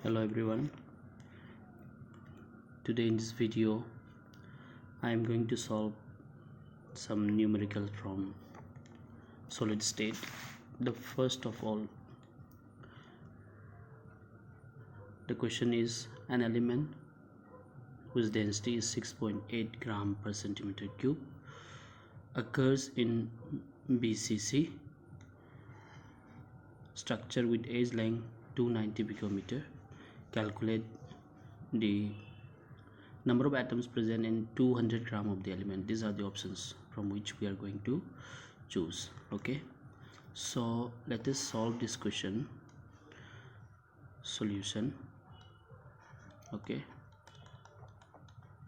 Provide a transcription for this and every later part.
Hello everyone. Today in this video I am going to solve some numericals from solid state. The first of all, the question is an element whose density is 6.8 gram per centimeter cube occurs in BCC structure with edge length 290 picometer. Calculate the number of atoms present in 200 gram of the element. These are the options from which we are going to choose. Okay, so let us solve this question. Solution. Okay,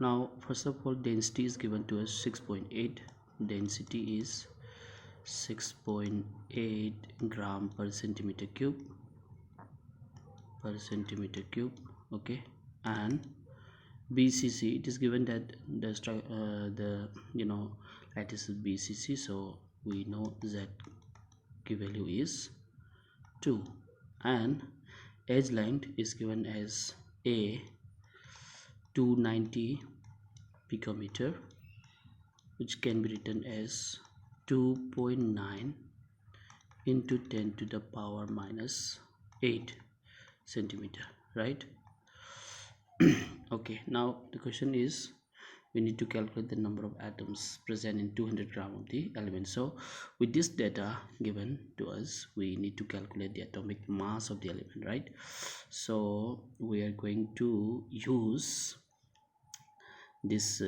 now first of all, density is given to us 6.8. density is 6.8 gram per centimeter cube okay, and BCC, it is given that the lattice is BCC, so we know that key value is 2, and edge length is given as A 290 picometer, which can be written as 2.9 into 10 to the power minus 8 centimeter, right? Okay, now the question is we need to calculate the number of atoms present in 200 gram of the element. So with this data given to us, we need to calculate the atomic mass of the element, right? So we are going to use this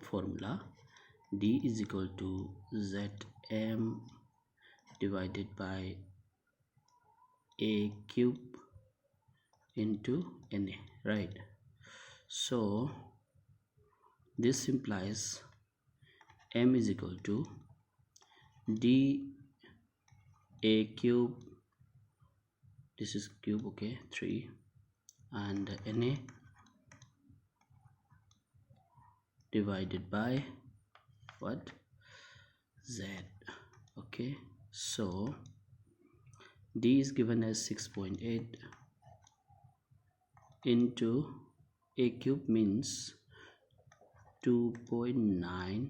formula. D is equal to Zm divided by A cube into Na, right? So this implies M is equal to D A cube, this is cube, okay, 3, and Na divided by what? Z. Okay, so D is given as 6.8 into A cube means 2.9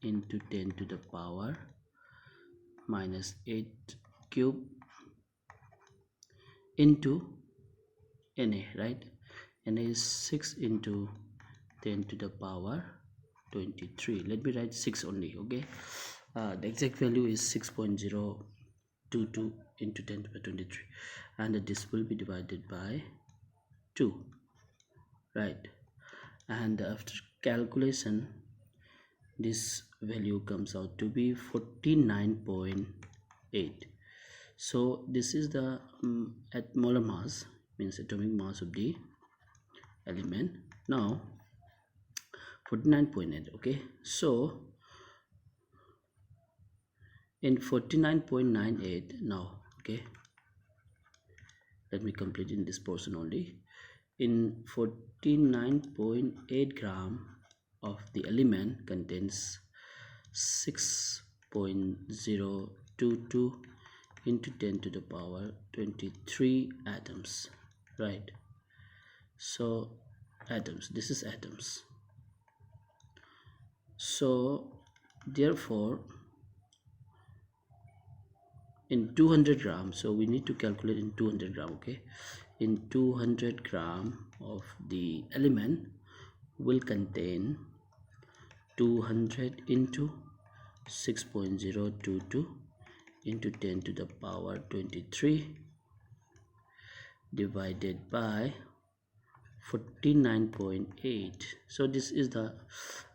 into 10 to the power minus 8 cube into Na, right? Na is 6 into 10 to the power 23. Let me write 6 only, okay? The exact value is 6.022 into 10 to the 23, and this will be divided by 2, right? And after calculation, this value comes out to be 49.8. so this is the at molar mass, means atomic mass of the element. Now 49.8, okay, so in 49.98, now, okay, let me complete in this portion only. In 49.8 gram of the element contains 6.022 into 10 to the power 23 atoms, right? So atoms, this is atoms. So therefore in 200 grams, so we need to calculate in 200 gram, okay? In 200 gram of the element will contain 200 into 6.022 into 10 to the power 23 divided by 49.8. so this is the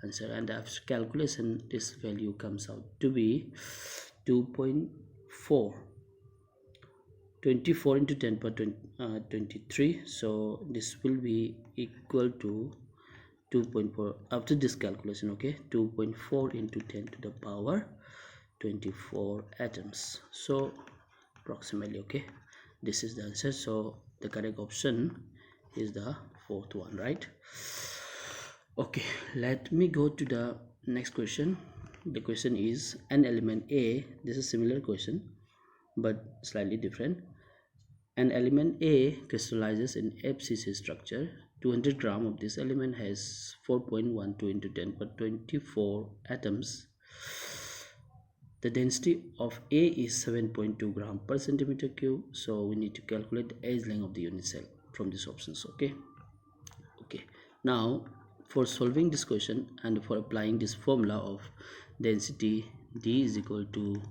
answer, and after calculation this value comes out to be 2.4. 24 into 10 per 23, so this will be equal to 2.4 after this calculation, okay? 2.4 into 10 to the power 24 atoms, so approximately, okay, this is the answer. So the correct option is the fourth one, right? Okay, let me go to the next question. The question is an element A, this is similar question but slightly different. An element A crystallizes in FCC structure. 200 gram of this element has 4.12 into 10 per 24 atoms. The density of A is 7.2 gram per centimeter cube. So we need to calculate the edge length of the unit cell from these options. Okay. Now for solving this question and for applying this formula of density, D is equal to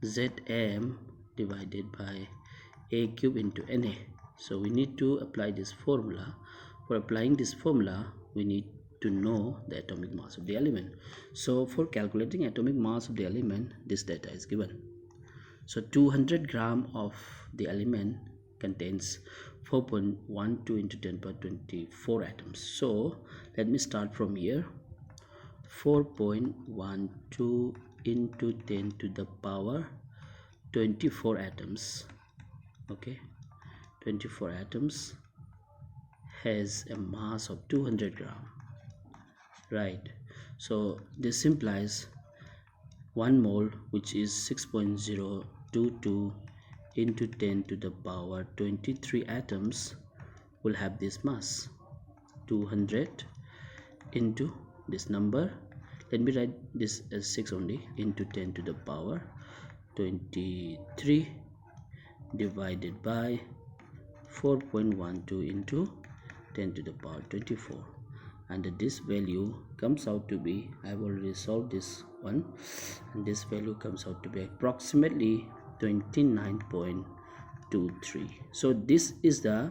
Zm divided by A cube into Na. So we need to apply this formula. For applying this formula, we need to know the atomic mass of the element. So for calculating atomic mass of the element, this data is given. So 200 gram of the element contains 4.12 into 10 per 24 atoms. So let me start from here. 4.12 into 10 to the power 24 atoms. Okay, 24 atoms has a mass of 200 gram, right? So this implies 1 mole, which is 6.022 into 10 to the power 23 atoms, will have this mass 200 into this number. Let me write this as 6 only, into 10 to the power 23 divided by 4.12 into 10 to the power 24, and this value comes out to be, I have already solved this one, and this value comes out to be approximately 29.23. So this is the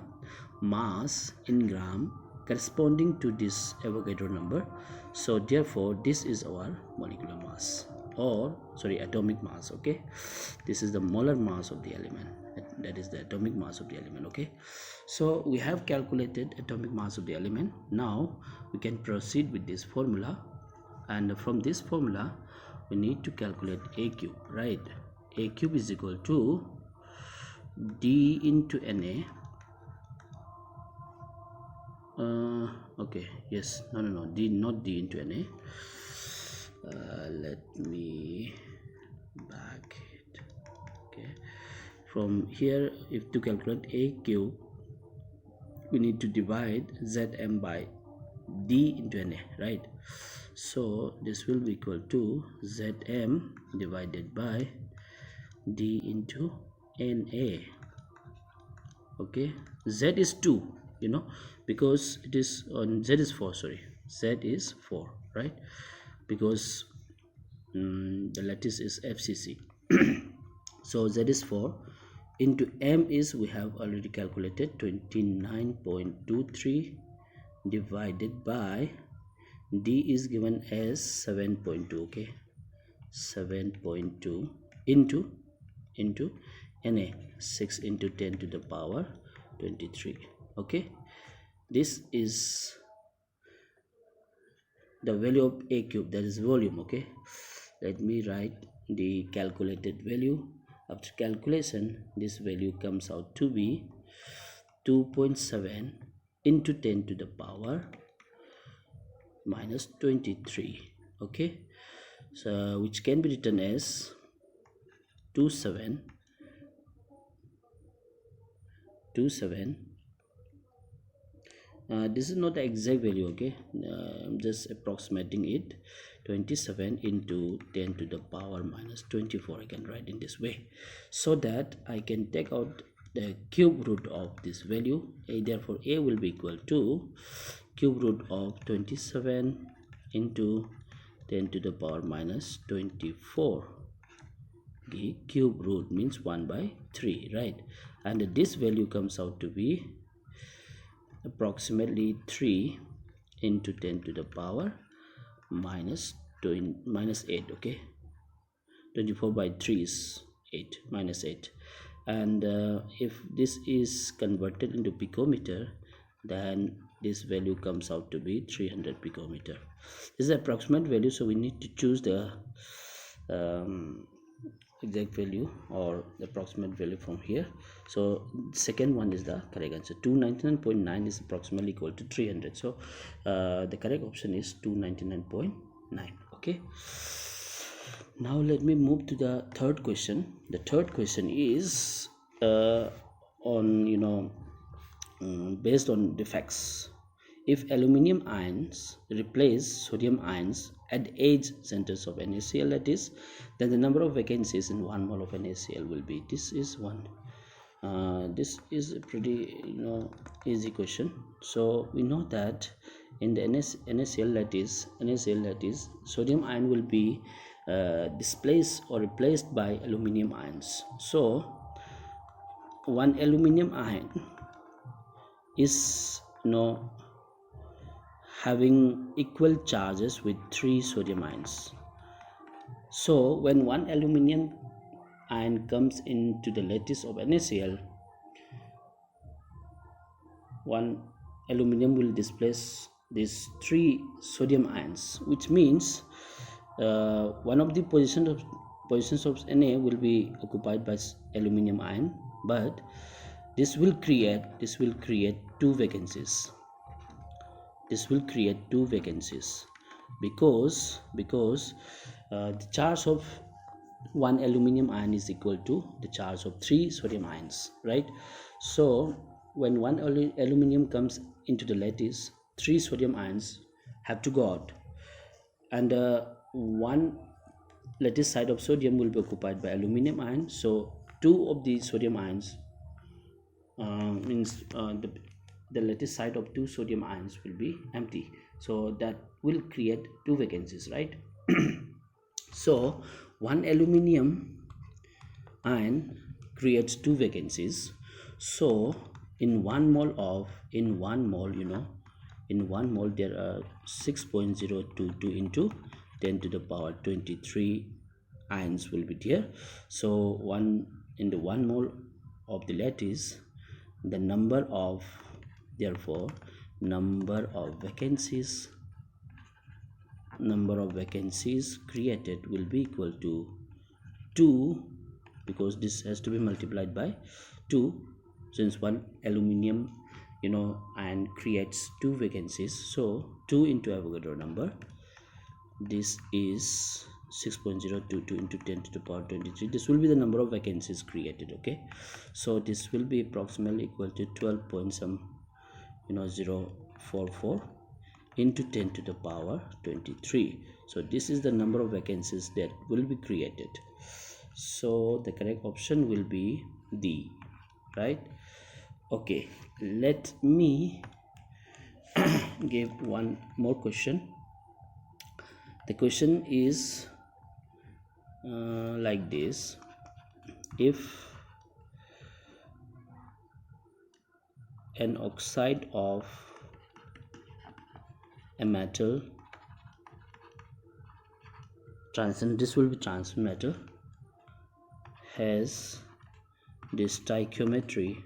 mass in gram corresponding to this Avogadro number. So therefore this is our molecular mass, or sorry, atomic mass. Okay, this is the molar mass of the element, that is the atomic mass of the element. Okay, so we have calculated atomic mass of the element. Now we can proceed with this formula, and from this formula we need to calculate A cube, right? A cube is equal to D into Na. Okay, yes, no, D, not D into Na. Let me back it. Okay, from here, if to calculate A cube, we need to divide Zm by D into Na, right? So this will be equal to Zm divided by D into Na. Okay, Z is 2, you know, because it is on Z is 4, sorry, Z is 4, right? Because the lattice is FCC. So Z is 4 into M is, we have already calculated, 29.23 divided by D is given as 7.2. okay, 7.2 into Na, 6 into 10 to the power 23. Okay, this is the value of A cube, that is volume. Okay, let me write the calculated value. After calculation, this value comes out to be 2.7 into 10 to the power minus 23. Okay, so which can be written as 27. This is not the exact value. Okay, I'm just approximating it. 27 into 10 to the power minus 24, I can write in this way, so that I can take out the cube root of this value. Therefore A will be equal to cube root of 27 into 10 to the power minus 24. The cube root means 1 by 3, right? And this value comes out to be approximately 3 into 10 to the power minus 8. Okay, 24 by 3 is 8, minus 8. And if this is converted into picometer, then this value comes out to be 300 picometer. This is the approximate value, so we need to choose the exact value or the approximate value from here. So second one is the correct answer. 299.9 is approximately equal to 300. So the correct option is 299.9. Okay, now let me move to the third question. The third question is on based on defects. If aluminum ions replace sodium ions at edge centers of NaCl lattice, then the number of vacancies in 1 mole of NaCl will be, this is one. This is a pretty easy question. So we know that in the NaCl lattice, sodium ion will be displaced or replaced by aluminum ions. So one aluminum ion is having equal charges with 3 sodium ions. So when one aluminum ion comes into the lattice of NaCl, one aluminum will displace these 3 sodium ions, which means one of the positions of Na will be occupied by aluminum ion, but this will create 2 vacancies. This will create 2 vacancies because the charge of one aluminum ion is equal to the charge of 3 sodium ions, right? So when one aluminum comes into the lattice, 3 sodium ions have to go out, and one lattice side of sodium will be occupied by aluminum ion. So 2 of the sodium ions means the lattice side of 2 sodium ions will be empty, so that will create 2 vacancies, right? So one aluminum ion creates 2 vacancies. So in 1 mole there are 6.022 into 10 to the power 23 ions will be there. So in the 1 mole of the lattice, the number of vacancies created will be equal to 2, because this has to be multiplied by 2, since one aluminum ion creates 2 vacancies. So 2 into Avogadro number, this is 6.022 into 10 to the power 23. This will be the number of vacancies created. Okay, so this will be approximately equal to 12.044 into 10 to the power 23. So this is the number of vacancies that will be created. So the correct option will be D, right? Okay, let me give one more question. The question is like this: if an oxide of a metal, this will be transient metal, has the stoichiometry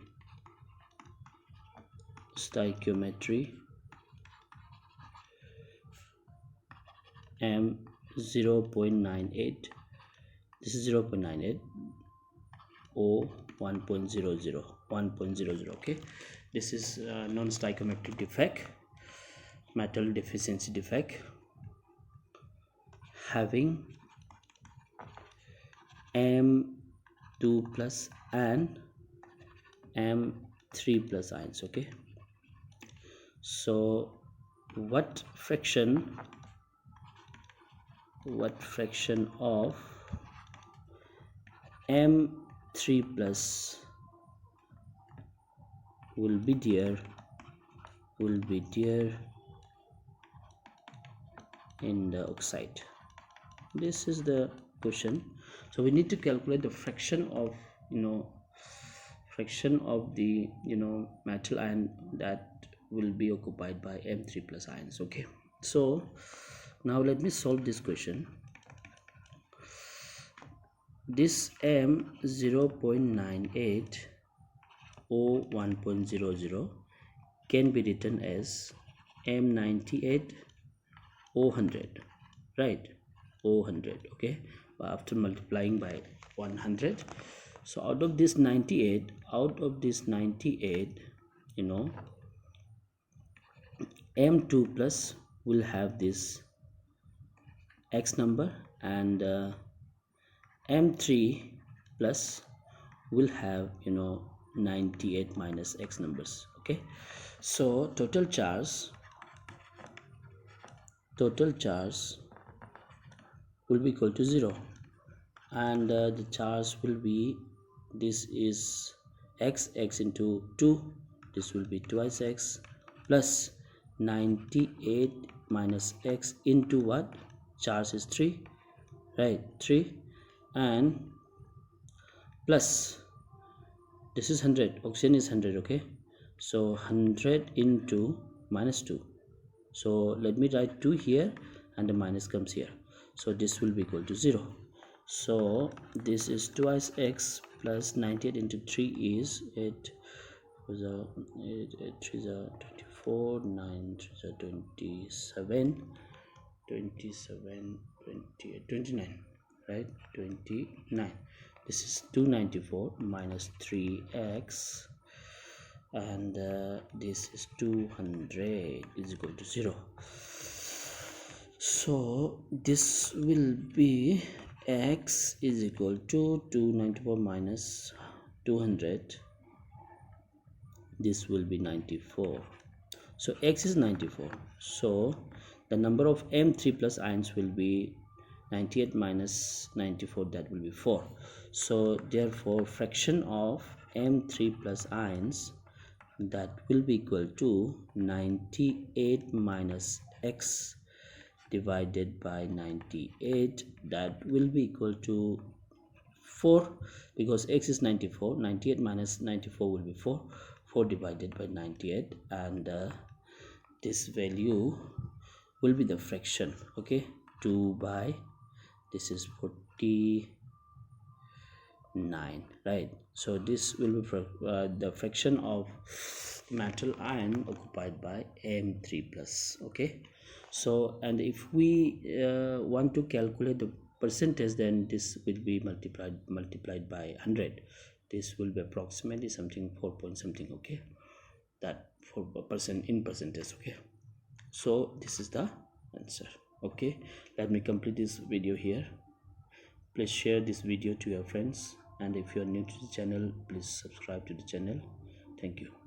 M 0.98, this is 0.98, O 1.00. Okay, this is non-stoichiometric defect, metal deficiency defect, having M2 plus and M3 plus ions. Okay, so what fraction of M3 plus will be there in the oxide? This is the question. So we need to calculate the fraction of the metal ion that will be occupied by M3 plus ions. Okay, so now let me solve this question. This M 0.98 O 1.00 can be written as M98 O 100, right? O 100. Okay, after multiplying by 100. So out of this 98, M2 plus will have this X number, and M3 plus will have 98 minus x numbers. Okay, so total charge will be equal to 0, and the charge will be, this is x into 2, this will be twice x, plus 98 minus x into what, charge is 3, right, 3, and plus this is 100, oxygen is 100. Okay, so 100 into minus 2, so let me write 2 here and the minus comes here, so this will be equal to 0. So this is twice x plus 98 into 3 is 8 was a 8 3 is a 24, 9 3 is a 27, 27 28 29, right, 29. This is 294 minus 3x, and this is 200 is equal to 0. So this will be x is equal to 294 minus 200, this will be 94. So x is 94, so the number of M3 plus ions will be 98 minus 94, that will be 4. So therefore fraction of M3 plus ions, that will be equal to 98 minus x divided by 98, that will be equal to 4, because x is 94, 98 minus 94 will be 4, 4 divided by 98, and this value will be the fraction. Okay, 2 by, this is 49, right, so this will be the fraction of metal ion occupied by M3 plus. Okay, so and if we want to calculate the percentage, then this will be multiplied by 100, this will be approximately something 4 point something. Okay, that 4% in percentage. Okay, so this is the answer. Okay, let me complete this video here. Please share this video to your friends, and if you are new to the channel, please subscribe to the channel. Thank you.